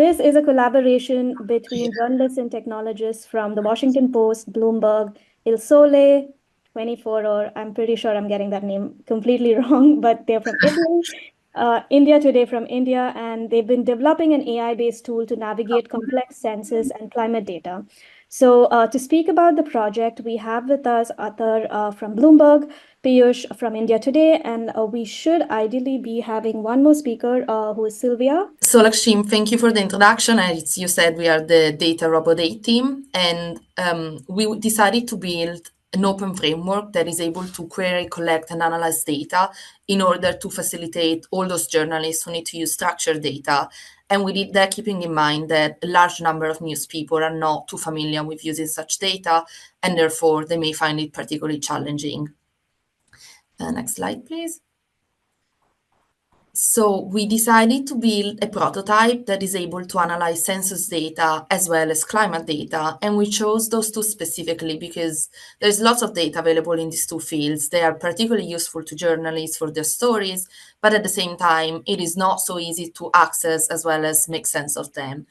this is a collaboration between journalists and technologists from the Washington Post, Bloomberg, Il Sole 24, or I'm pretty sure I'm getting that name completely wrong, but they're from Italy, India Today from India, and they've been developing an AI-based tool to navigate complex census and climate data. So to speak about the project, we have with us Athar from Bloomberg, Piyush from India Today, and we should ideally be having one more speaker who is Silvia. So Lakshmi, thank you for the introduction. As you said, we are the Data Robot Aide team, and we decided to build an open framework that is able to query, collect, and analyze data in order to facilitate all those journalists who need to use structured data. And we did that keeping in mind that a large number of news people are not too familiar with using such data, and therefore they may find it particularly challenging. Next slide, please. So we decided to build a prototype that is able to analyze census data as well as climate data. And we chose those two specifically because there's lots of data available in these two fields. They are particularly useful to journalists for their stories, but at the same time, it is not so easy to access as well as make sense of them.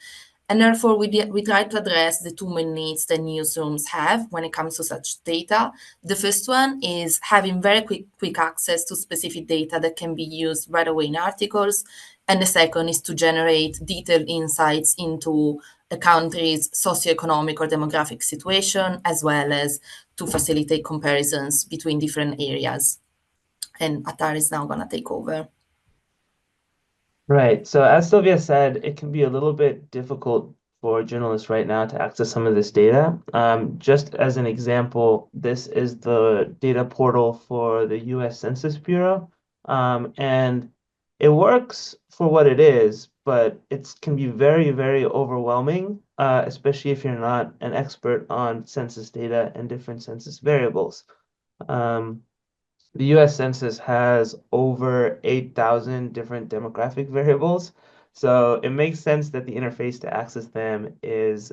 And therefore, we try to address the two main needs that newsrooms have when it comes to such data. The first one is having very quick access to specific data that can be used right away in articles. And the second is to generate detailed insights into a country's socioeconomic or demographic situation, as well as to facilitate comparisons between different areas. And Athar is now going to take over. Right. So as Silvia said, it can be a little bit difficult for journalists right now to access some of this data. Just as an example, this is the data portal for the US Census Bureau. And it works for what it is, but it can be very, very overwhelming, especially if you're not an expert on census data and different census variables. The US Census has over 8,000 different demographic variables, so it makes sense that the interface to access them is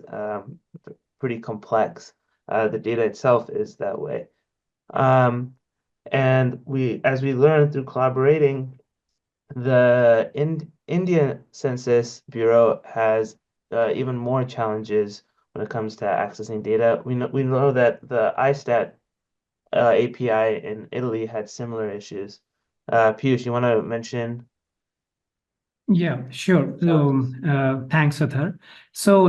pretty complex. The data itself is that way. And as we learned through collaborating, the Indian Census Bureau has even more challenges when it comes to accessing data. We know that the iStat API in Italy had similar issues. Piyush, you want to mention? Yeah, sure. So thanks, Athar. So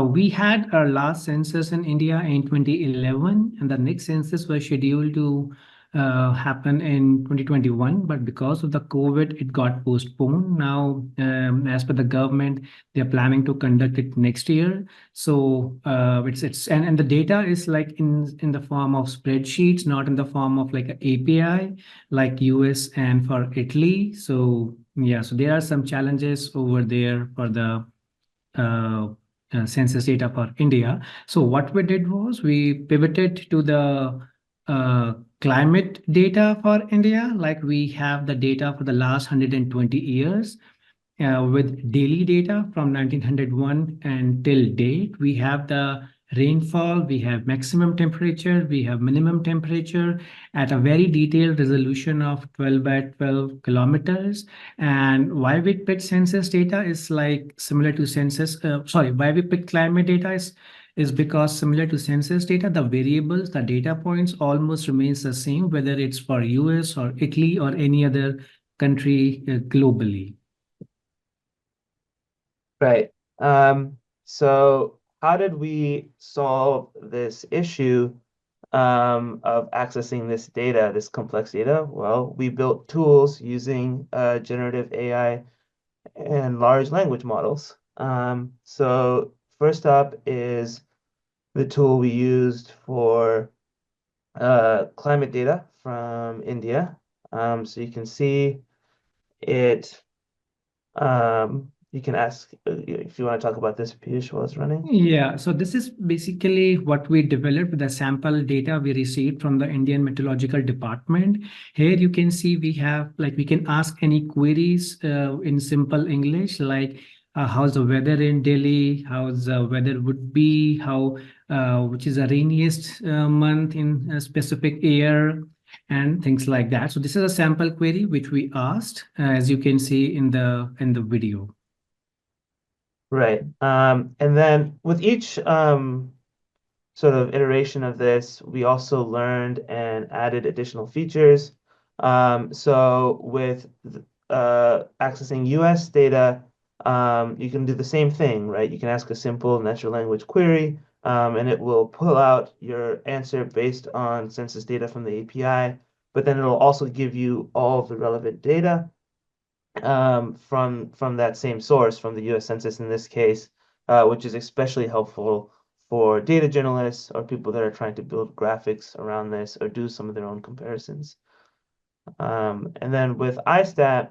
we had our last census in India in 2011, and the next census was scheduled to happen in 2021, but because of the COVID, it got postponed. Now, as per the government, they're planning to conduct it next year. So and the data is like in the form of spreadsheets, not in the form of like an API, like US and for Italy. So yeah, so there are some challenges over there for the census data for India. So what we did was we pivoted to the climate data for India. Like we have the data for the last 120 years with daily data from 1901 until date. We have the rainfall, we have maximum temperature, we have minimum temperature at a very detailed resolution of 12 by 12 kilometers. And why we picked census data is like similar to why we picked climate data is because similar to census data, the variables, the data points almost remains the same, whether it's for US or Italy or any other country globally. Right. So how did we solve this issue of accessing this data, this complex data? Well, we built tools using generative AI and large language models. So first up is the tool we used for climate data from India. So you can see it. You can ask if you want to talk about this, Piyush, while it's running. Yeah, so this is basically what we developed, the sample data we received from the Indian Meteorological Department. Here you can see we have, like, we can ask any queries in simple English, like how's the weather in Delhi, how's the weather would be, which is the rainiest month in a specific year, and things like that. So this is a sample query which we asked, as you can see in the video. Right. And then with each sort of iteration of this, we also learned and added additional features. So with accessing US data, you can do the same thing, right? You can ask a simple natural language query, and it will pull out your answer based on census data from the API, but then it'll also give you all of the relevant data from that same source, from the US Census in this case, which is especially helpful for data journalists or people that are trying to build graphics around this or do some of their own comparisons. And then with iStat,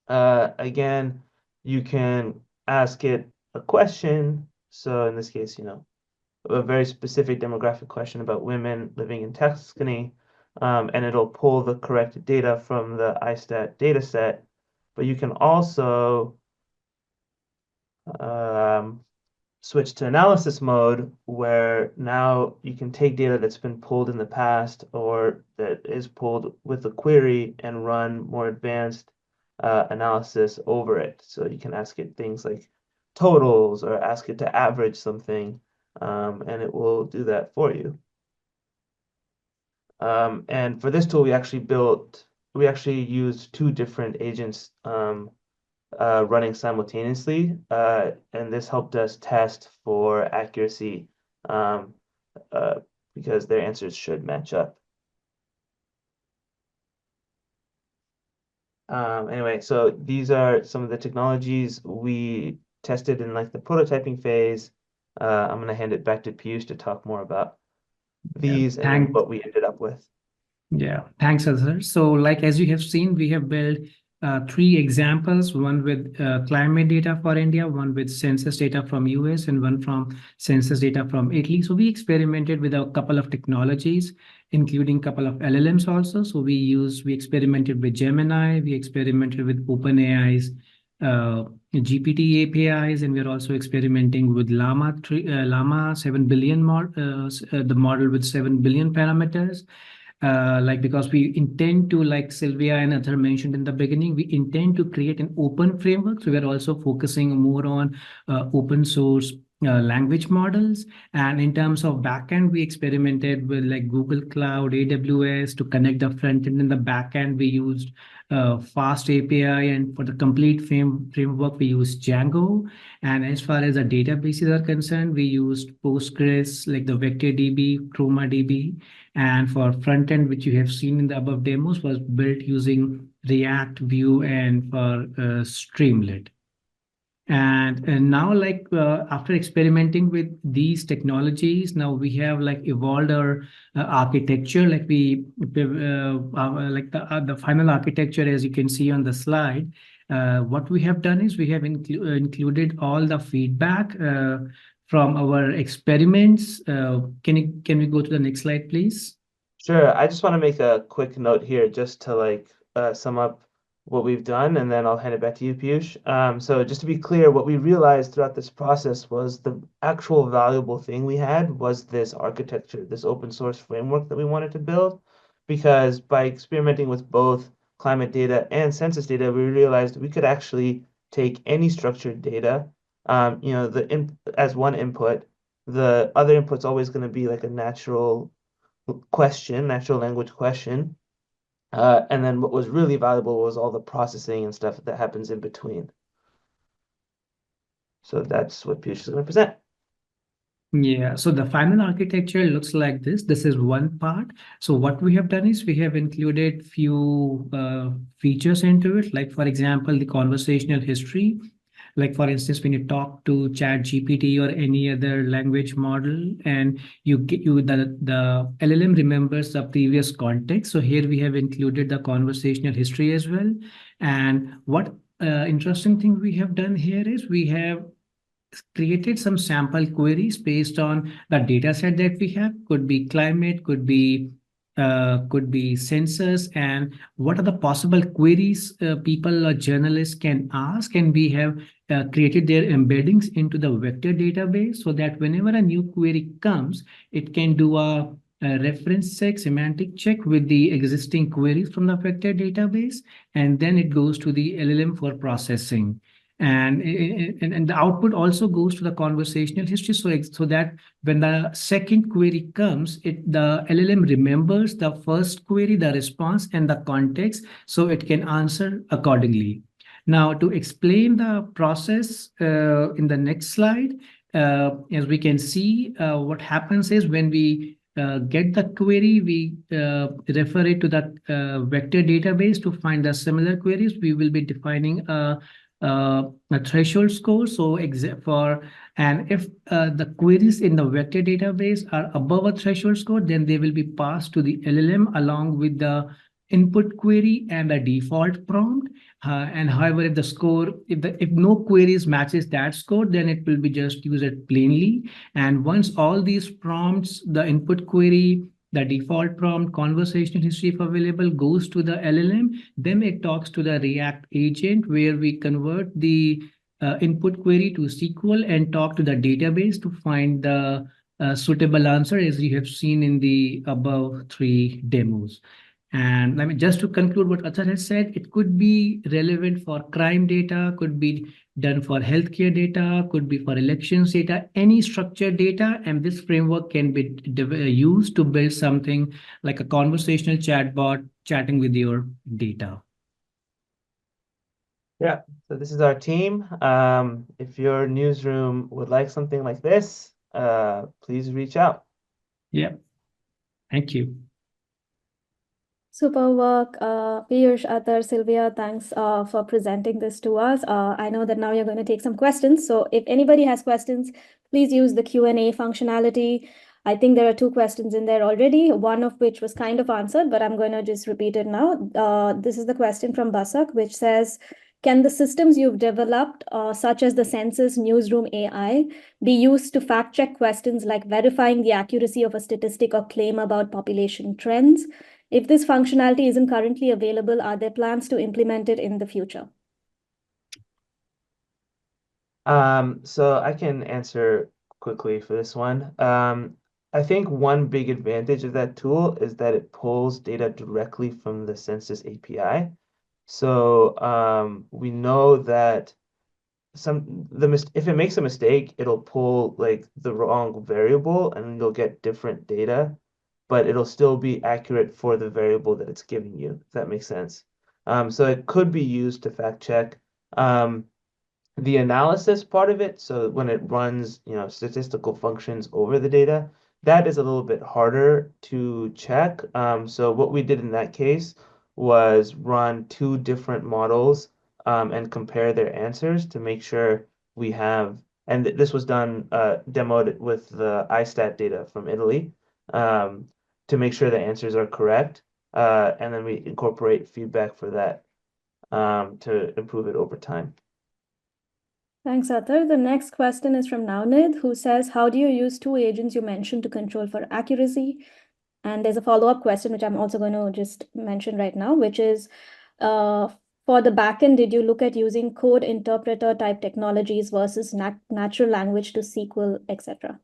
again, you can ask it a question. So in this case, a very specific demographic question about women living in Tuscany, and it'll pull the correct data from the iStat data set. But you can also switch to analysis mode, where now you can take data that's been pulled in the past or that is pulled with a query and run more advanced analysis over it. So you can ask it things like totals or ask it to average something, and it will do that for you. And for this tool, we actually used two different agents running simultaneously, and this helped us test for accuracy, um, because their answers should match up. Anyway, so these are some of the technologies we tested in like the prototyping phase. I'm going to hand it back to Piyush to talk more about these and then Thanks. what we ended up with. Yeah, thanks, Azhar. So, like as you have seen, we have built three examples: one with climate data for India, one with census data from US, and one from census data from Italy. So we experimented with a couple of technologies, including a couple of LLMs also. So we experimented with Gemini, we experimented with OpenAI's GPT APIs, and we're also experimenting with Llama 7 billion the model with 7 billion parameters. Because we intend to, like Silvia and Athar mentioned in the beginning, we intend to create an open framework. So we're also focusing more on open source language models. And in terms of backend, we experimented with like Google Cloud, AWS to connect the front end and the backend. We used Fast API, and for the complete framework, we used Django. And as far as the databases are concerned, we used Postgres, like the VectorDB, ChromaDB. And for front end, which you have seen in the above demos, was built using React, Vue, and for Streamlit. And now, after experimenting with these technologies, now we have like evolved our architecture. The final architecture, as you can see on the slide. What we have done is we have included all the feedback from our experiments. Can we go to the next slide, please? Sure. I just want to make a quick note here just to sum up what we've done, and then I'll hand it back to you, Piyush. So just to be clear, what we realized throughout this process was the actual valuable thing we had was this architecture, this open source framework that we wanted to build, because by experimenting with both climate data and census data, we realized we could actually take any structured data, as one input. The other input's always going to be like a natural language question. And then what was really valuable was all the processing and stuff that happens in between. So that's what Piyush is going to present. Yeah, so the final architecture looks like this. This is one part. So what we have done is we have included few features into it. Like for example, the conversational history. Like for instance, when you talk to ChatGPT or any other language model, and the LLM remembers the previous context. So here we have included the conversational history as well. And what interesting thing we have done here is we have created some sample queries based on the data set that we have. Could be climate, could be census, and what are the possible queries people or journalists can ask. And we have created their embeddings into the vector database, so that whenever a new query comes, it can do a reference check, semantic check with the existing queries from the vector database, and then it goes to the LLM for processing. And the output also goes to the conversational history, so that when the second query comes, the LLM remembers the first query, the response, and the context, so it can answer accordingly. Now, to explain the process in the next slide, as we can see, what happens is when we get the query, we refer it to the vector database to find the similar queries. We will be defining a threshold score. So and if the queries in the vector database are above a threshold score, then they will be passed to the LLM along with the input query and the default prompt. And however, if no queries matches that score, then it will be just use it plainly. And once all these prompts, the input query, the default prompt, conversational history if available, goes to the LLM, then it talks to the React agent, where we convert the input query to SQL and talk to the database to find the suitable answer, as you have seen in the above 3 demos. And I mean, just to conclude what Athar has said, it could be relevant for crime data, could be done for healthcare data, could be for elections data, any structured data. And this framework can be used to build something like a conversational chatbot chatting with your data. Yeah, so this is our team. If your newsroom would like something like this, please reach out. Yeah, thank you. Super work, Piyush, Athar, Silvia, thanks for presenting this to us. I know that now you're going to take some questions. So if anybody has questions, please use the Q&A functionality. I think there are 2 questions in there already, one of which was kind of answered, but I'm going to just repeat it now. This is the question from Basak, which says, can the systems you've developed, such as the Census Newsroom AI, be used to fact-check questions like verifying the accuracy of a statistic or claim about population trends? If this functionality isn't currently available, are there plans to implement it in the future? So I can answer quickly for this one. I think one big advantage of that tool is that it pulls data directly from the Census API. So we know that if it makes a mistake, it'll pull like the wrong variable and you'll get different data, but it'll still be accurate for the variable that it's giving you, if that makes sense. So it could be used to fact check. The analysis part of it, so when it runs, statistical functions over the data, that is a little bit harder to check. So what we did in that case was run 2 different models and compare their answers to make sure we have, and this was done, demoed with the iStat data from Italy, to make sure the answers are correct. And then we incorporate feedback for that to improve it over time. Thanks, Athar. The next question is from Navnid, who says, how do you use 2 agents you mentioned to control for accuracy? And there's a follow-up question, which I'm also going to just mention right now, which is, for the backend, did you look at using code interpreter type technologies versus natural language to SQL, etc.?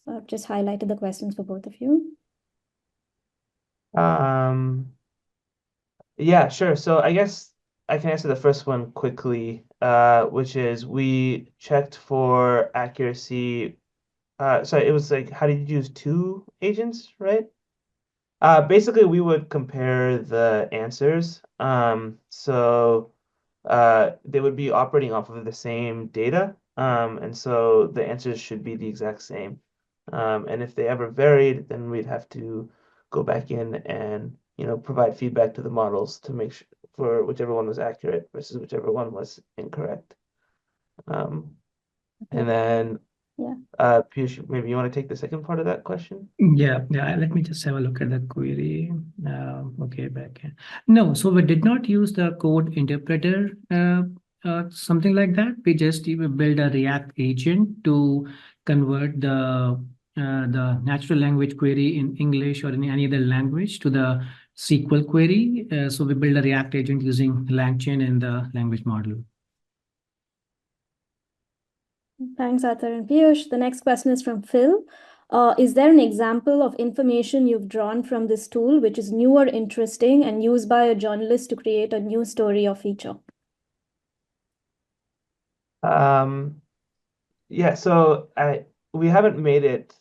So I've just highlighted the questions for both of you. Yeah, sure. So I guess I can answer the first one quickly, which is we checked for accuracy. So it was like, how did you use 2 agents, right? Basically, we would compare the answers. So they would be operating off of the same data. And so the answers should be the exact same. And if they ever varied, then we'd have to go back in and, provide feedback to the models to make sure for whichever one was accurate versus whichever one was incorrect. And then, Piyush, maybe you want to take the second part of that question? Yeah. Let me just have a look at the query. Okay, back. No, so we did not use the code interpreter, something like that. We just build a React agent to convert the natural language query in English or in any other language to the SQL query. So we build a React agent using LangChain and the language model. Thanks, Athar and Piyush. The next question is from Phil. Is there an example of information you've drawn from this tool which is new or interesting and used by a journalist to create a new story or feature? Yeah, so we haven't made it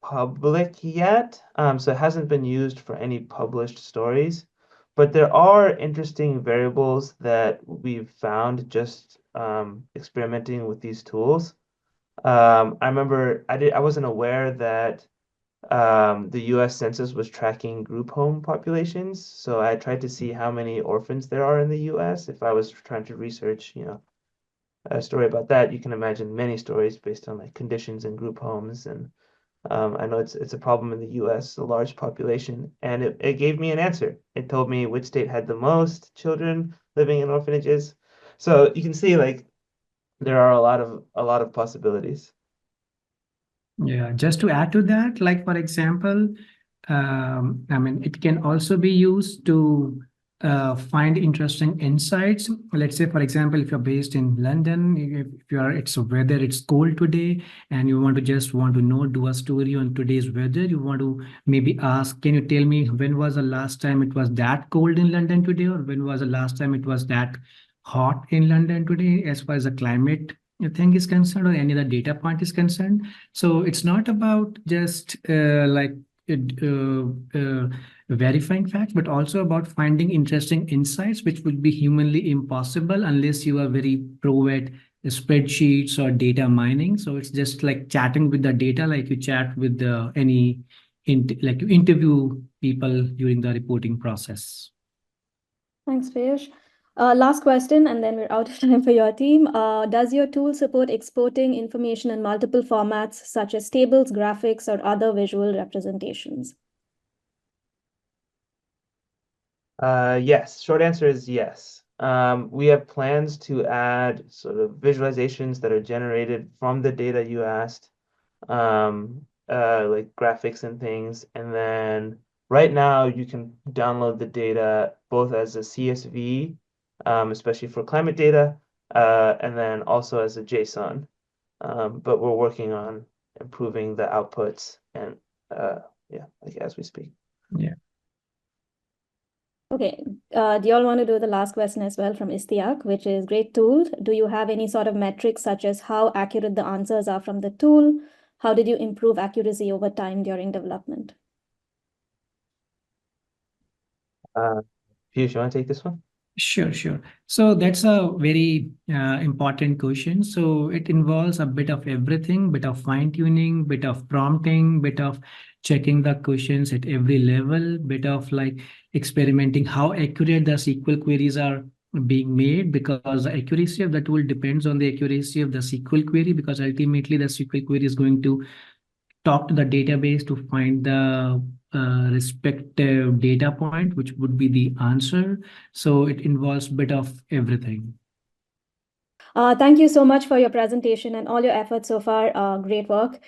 public yet, so it hasn't been used for any published stories. But there are interesting variables that we've found just experimenting with these tools. I remember I wasn't aware that the U.S. Census was tracking group home populations, so I tried to see how many orphans there are in the U.S. If I was trying to research, a story about that, you can imagine many stories based on like conditions in group homes, and I know it's a problem in the U.S., a large population, and it gave me an answer. It told me which state had the most children living in orphanages. So you can see like there are a lot of possibilities. Yeah, just to add to that, like for example, I mean, it can also be used to find interesting insights. Let's say, for example, if you're based in London, if you are, it's weather, it's cold today, and you want to know, do a story on today's weather. You want to maybe ask, can you tell me when was the last time it was that cold in London today, or when was the last time it was that hot in London today, as far as the climate thing is concerned, or any other data point is concerned. So it's not about just verifying facts, but also about finding interesting insights, which would be humanly impossible unless you are very pro at spreadsheets or data mining. So it's just like chatting with the data, like you chat with like you interview people during the reporting process. Thanks, Piyush. Last question, and then we're out of time for your team. Does your tool support exporting information in multiple formats, such as tables, graphics, or other visual representations? Yes, short answer is yes. We have plans to add sort of visualizations that are generated from the data you asked, like graphics and things. And then right now you can download the data both as a CSV, especially for climate data, and then also as a JSON. But we're working on improving the outputs and yeah, like as we speak. Yeah. Okay, do you all want to do the last question as well from Istiak, which is great tool. Do you have any sort of metrics such as how accurate the answers are from the tool? How did you improve accuracy over time during development? Piyush, you want to take this one? Sure, sure. So that's a very important question. So it involves a bit of everything, bit of fine tuning, bit of prompting, bit of checking the questions at every level, bit of like experimenting how accurate the SQL queries are being made, because the accuracy of the tool depends on the accuracy of the SQL query, because ultimately the SQL query is going to talk to the database to find the respective data point, which would be the answer. So it involves a bit of everything. Thank you so much for your presentation and all your efforts so far. Great work.